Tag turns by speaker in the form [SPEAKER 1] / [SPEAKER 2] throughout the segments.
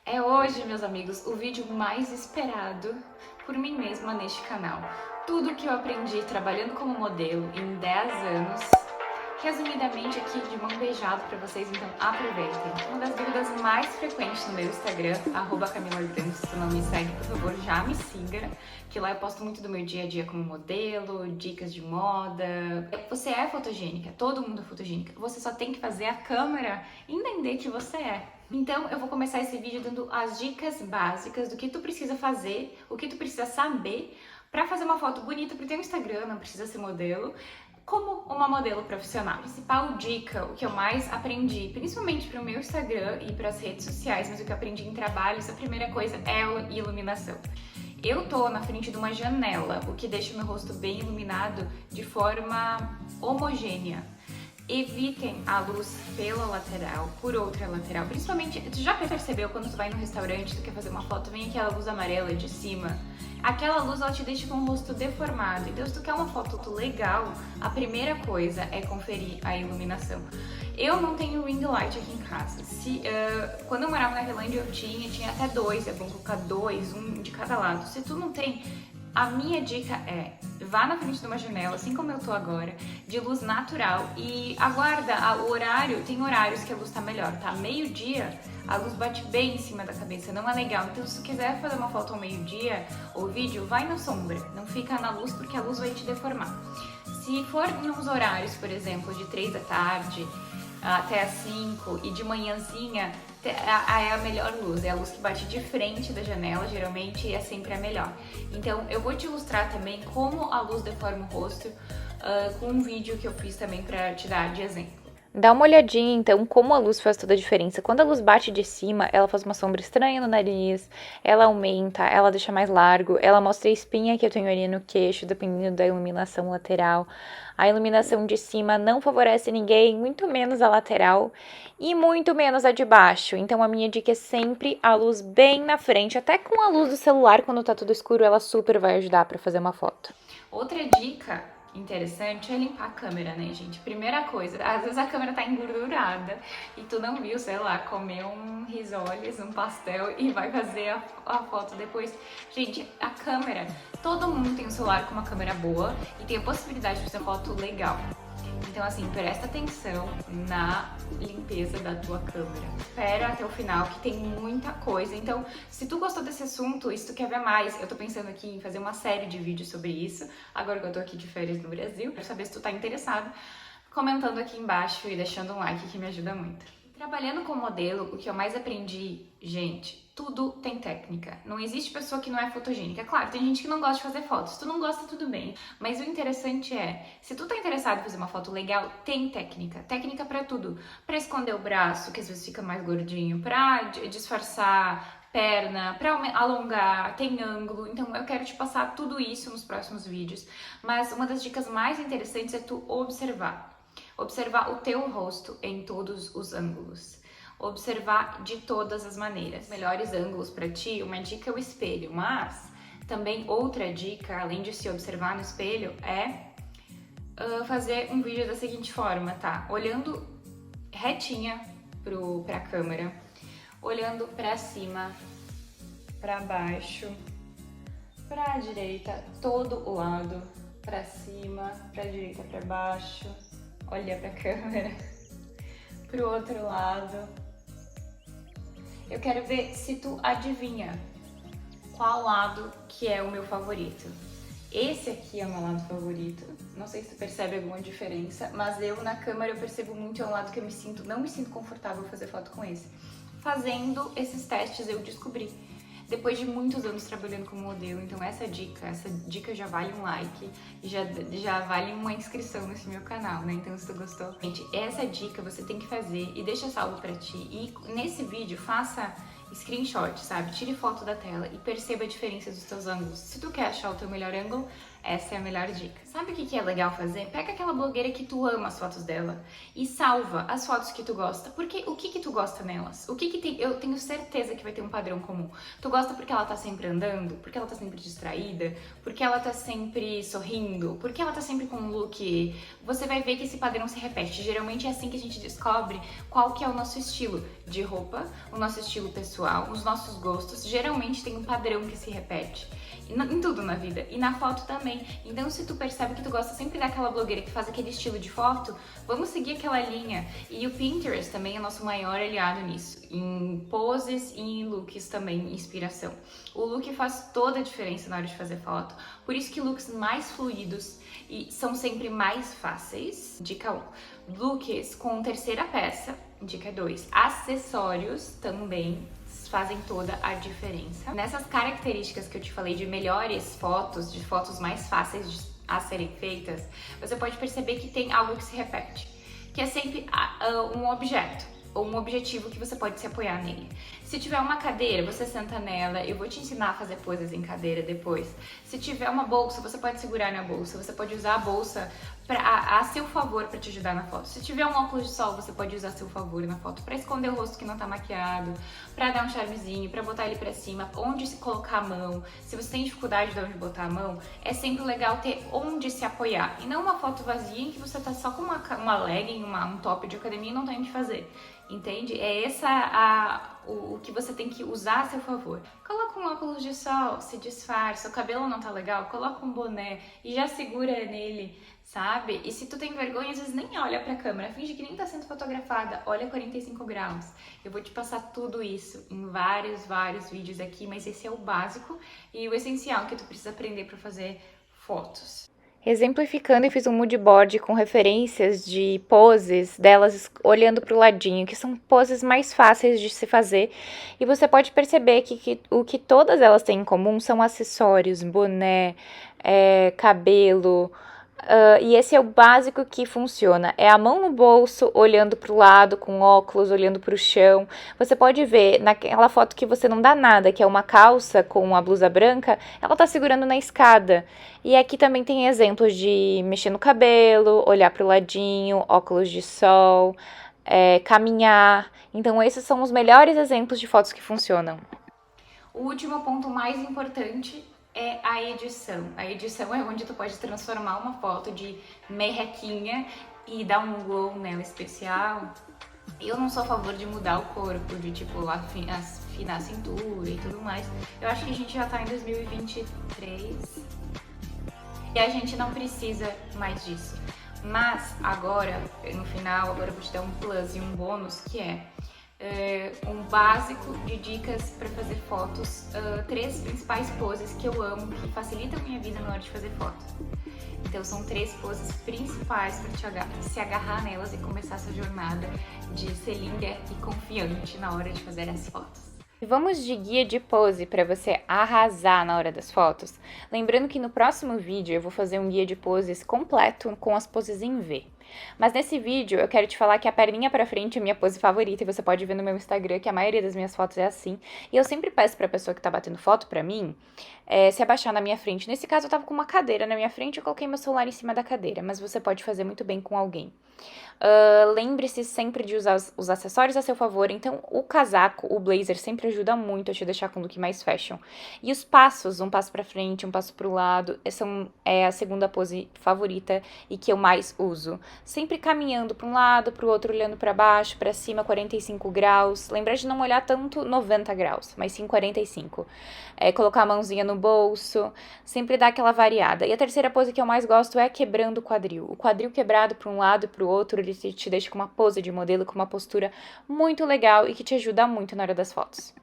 [SPEAKER 1] É hoje, meus amigos, o vídeo mais esperado por mim mesma neste canal. Tudo que eu aprendi trabalhando como modelo em 10 anos, resumidamente aqui de mão beijada para vocês, então aproveitem. Uma das dúvidas mais frequentes no meu Instagram, @CamilaOrgano, se tu não me segue, por favor, já me siga, que lá eu posto muito do meu dia a dia como modelo, dicas de moda. Você é fotogênica, todo mundo é fotogênica, você só tem que fazer a câmera entender que você é. Então eu vou começar esse vídeo dando as dicas básicas do que tu precisa fazer, o que tu precisa saber para fazer uma foto bonita pro teu Instagram, não precisa ser modelo, como uma modelo profissional. A principal dica, o que eu mais aprendi, principalmente para o meu Instagram e para as redes sociais, mas o que eu aprendi em trabalhos, a primeira coisa é a iluminação. Eu tô na frente de uma janela, o que deixa o meu rosto bem iluminado de forma homogênea. Evitem a luz pela lateral, por outra lateral. Principalmente, tu já percebeu quando tu vai no restaurante, tu quer fazer uma foto, vem aquela luz amarela de cima? Aquela luz, ela te deixa com o rosto deformado. Então, se tu quer uma foto legal, a primeira coisa é conferir a iluminação. Eu não tenho ring light aqui em casa. Quando eu morava na Irlanda eu tinha até dois, é bom colocar dois, um de cada lado. Se tu não tem, a minha dica é, vá na frente de uma janela, assim como eu tô agora, de luz natural e aguarda o horário, tem horários que a luz tá melhor, tá? Meio-dia, a luz bate bem em cima da cabeça, não é legal. Então, se tu quiser fazer uma foto ao meio-dia ou vídeo, vai na sombra, não fica na luz porque a luz vai te deformar. Se for nos horários, por exemplo, de 3 da tarde até as 5 e de manhãzinha, é a melhor luz, é a luz que bate de frente da janela, geralmente, e é sempre a melhor. Então, eu vou te ilustrar também como a luz deforma o rosto com um vídeo que eu fiz também pra te dar de exemplo.
[SPEAKER 2] Dá uma olhadinha, então, como a luz faz toda a diferença. Quando a luz bate de cima, ela faz uma sombra estranha no nariz, ela aumenta, ela deixa mais largo, ela mostra a espinha que eu tenho ali no queixo, dependendo da iluminação lateral. A iluminação de cima não favorece ninguém, muito menos a lateral e muito menos a de baixo. Então, a minha dica é sempre a luz bem na frente. Até com a luz do celular, quando tá tudo escuro, ela super vai ajudar pra fazer uma foto.
[SPEAKER 1] Outra dica interessante é limpar a câmera, né, gente? Primeira coisa, às vezes a câmera tá engordurada e tu não viu, sei lá, comer um risoles, um pastel e vai fazer a foto depois. Gente, a câmera, todo mundo tem um celular com uma câmera boa e tem a possibilidade de fazer uma foto legal. Então, assim, presta atenção na limpeza da tua câmera. Espera até o final, que tem muita coisa. Então, se tu gostou desse assunto e se tu quer ver mais, eu tô pensando aqui em fazer uma série de vídeos sobre isso, agora que eu tô aqui de férias no Brasil. Quero saber se tu tá interessado, comentando aqui embaixo e deixando um like que me ajuda muito. Trabalhando com modelo, o que eu mais aprendi, gente, tudo tem técnica. Não existe pessoa que não é fotogênica. Claro, tem gente que não gosta de fazer fotos. Se tu não gosta, tudo bem. Mas o interessante é, se tu tá interessado em fazer uma foto legal, tem técnica. Técnica pra tudo. Pra esconder o braço, que às vezes fica mais gordinho. Pra disfarçar perna, pra alongar, tem ângulo. Então eu quero te passar tudo isso nos próximos vídeos. Mas uma das dicas mais interessantes é tu observar. Observar o teu rosto em todos os ângulos. Observar de todas as maneiras. Melhores ângulos para ti, uma dica é o espelho, mas também outra dica, além de se observar no espelho, é fazer um vídeo da seguinte forma, tá? Olhando retinha pra câmera, olhando pra cima, pra baixo, pra direita, todo o lado, pra cima, pra direita, pra baixo. Olha pra câmera, pro outro lado. Eu quero ver se tu adivinha qual lado que é o meu favorito. Esse aqui é o meu lado favorito. Não sei se tu percebe alguma diferença, mas eu na câmera eu percebo muito, é um lado que eu não me sinto confortável fazer foto com esse. Fazendo esses testes eu descobri. Depois de muitos anos trabalhando como modelo, então essa dica já vale um like e já vale uma inscrição nesse meu canal, né? Então se tu gostou, gente, essa dica você tem que fazer e deixa salvo pra ti. E nesse vídeo faça screenshot, sabe? Tire foto da tela e perceba a diferença dos teus ângulos. Se tu quer achar o teu melhor ângulo, Essa é a melhor dica. Sabe o que é legal fazer? Pega aquela blogueira que tu ama as fotos dela e salva as fotos que tu gosta. Porque o que tu gosta nelas? O que tem? Eu tenho certeza que vai ter um padrão comum. Tu gosta porque ela tá sempre andando? Porque ela tá sempre distraída? Porque ela tá sempre sorrindo? Porque ela tá sempre com um look? Você vai ver que esse padrão se repete. Geralmente é assim que a gente descobre qual que é o nosso estilo de roupa, o nosso estilo pessoal, os nossos gostos. Geralmente tem um padrão que se repete. Em tudo na vida. E na foto também. Então, se tu percebe que tu gosta sempre daquela blogueira que faz aquele estilo de foto, vamos seguir aquela linha. E o Pinterest também é nosso maior aliado nisso. Em poses e em looks também, inspiração. O look faz toda a diferença na hora de fazer foto. Por isso que looks mais fluidos e são sempre mais fáceis. Dica 1. Looks com terceira peça. Dica 2. Acessórios também fazem toda a diferença. Nessas características que eu te falei de melhores fotos, de fotos mais fáceis a serem feitas, você pode perceber que tem algo que se repete, que é sempre um objeto ou um objetivo que você pode se apoiar nele. Se tiver uma cadeira, você senta nela, eu vou te ensinar a fazer poses em cadeira depois. Se tiver uma bolsa, você pode segurar na bolsa, você pode usar a bolsa a seu favor para te ajudar na foto. Se tiver um óculos de sol, você pode usar a seu favor na foto para esconder o rosto que não tá maquiado, para dar um charmezinho, para botar ele para cima, onde se colocar a mão. Se você tem dificuldade de onde botar a mão, é sempre legal ter onde se apoiar e não uma foto vazia em que você tá só com uma legging, um top de academia e não tem o que fazer. Entende? É o que você tem que usar a seu favor. Coloca um óculos de sol, se disfarça, o cabelo não tá legal, coloca um boné e já segura nele, sabe? E se tu tem vergonha, às vezes nem olha pra câmera, finge que nem tá sendo fotografada, olha 45 graus. Eu vou te passar tudo isso em vários vídeos aqui, mas esse é o básico e o essencial que tu precisa aprender pra fazer fotos.
[SPEAKER 2] Exemplificando, eu fiz um mood board com referências de poses delas olhando para o ladinho, que são poses mais fáceis de se fazer. E você pode perceber que o que todas elas têm em comum são acessórios, boné, cabelo. E esse é o básico que funciona. É a mão no bolso, olhando para o lado, com óculos, olhando para o chão. Você pode ver naquela foto que você não dá nada, que é uma calça com a blusa branca, ela tá segurando na escada. E aqui também tem exemplos de mexer no cabelo, olhar para o ladinho, óculos de sol, caminhar. Então esses são os melhores exemplos de fotos que funcionam.
[SPEAKER 1] O último ponto mais importante é a edição. A edição é onde tu pode transformar uma foto de merrequinha e dar um glow nela especial. Eu não sou a favor de mudar o corpo, de tipo afinar a cintura e tudo mais. Eu acho que a gente já tá em 2023 e a gente não precisa mais disso. Mas agora, no final, agora eu vou te dar um plus e um bônus que é um básico de dicas para fazer fotos, 3 principais poses que eu amo, que facilitam a minha vida na hora de fazer foto. Então são 3 poses principais para se agarrar nelas e começar essa jornada de ser linda e confiante na hora de fazer as fotos.
[SPEAKER 2] E vamos de guia de pose para você arrasar na hora das fotos. Lembrando que no próximo vídeo eu vou fazer um guia de poses completo com as poses em V. Mas nesse vídeo eu quero te falar que a perninha pra frente é minha pose favorita e você pode ver no meu Instagram que a maioria das minhas fotos é assim. E eu sempre peço pra pessoa que tá batendo foto pra mim se abaixar na minha frente. Nesse caso eu tava com uma cadeira na minha frente e eu coloquei meu celular em cima da cadeira, mas você pode fazer muito bem com alguém. Lembre-se sempre de usar os acessórios a seu favor, então o casaco, o blazer sempre ajuda muito a te deixar com um look mais fashion. E os passos, um passo pra frente, um passo pro lado, é a segunda pose favorita e que eu mais uso. Sempre caminhando para um lado, para o outro, olhando para baixo, para cima, 45 graus. Lembrar de não olhar tanto 90 graus, mas sim 45. Colocar a mãozinha no bolso, sempre dar aquela variada. E a terceira pose que eu mais gosto é quebrando o quadril. O quadril quebrado para um lado e para o outro, ele te deixa com uma pose de modelo, com uma postura muito legal e que te ajuda muito na hora das fotos.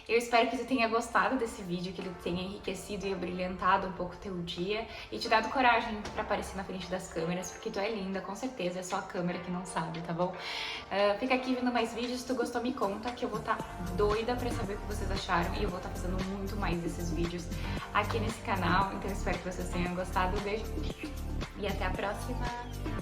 [SPEAKER 1] Eu espero que tu tenha gostado desse vídeo, que ele tenha enriquecido e abrilhantado um pouco teu dia e te dado coragem pra aparecer na frente das câmeras, porque tu é linda, com certeza, é só a câmera que não sabe, tá bom? Fica aqui vendo mais vídeos, se tu gostou me conta, que eu vou estar doida pra saber o que vocês acharam e eu vou estar fazendo muito mais desses vídeos aqui nesse canal, então eu espero que vocês tenham gostado. Um beijo e até a próxima!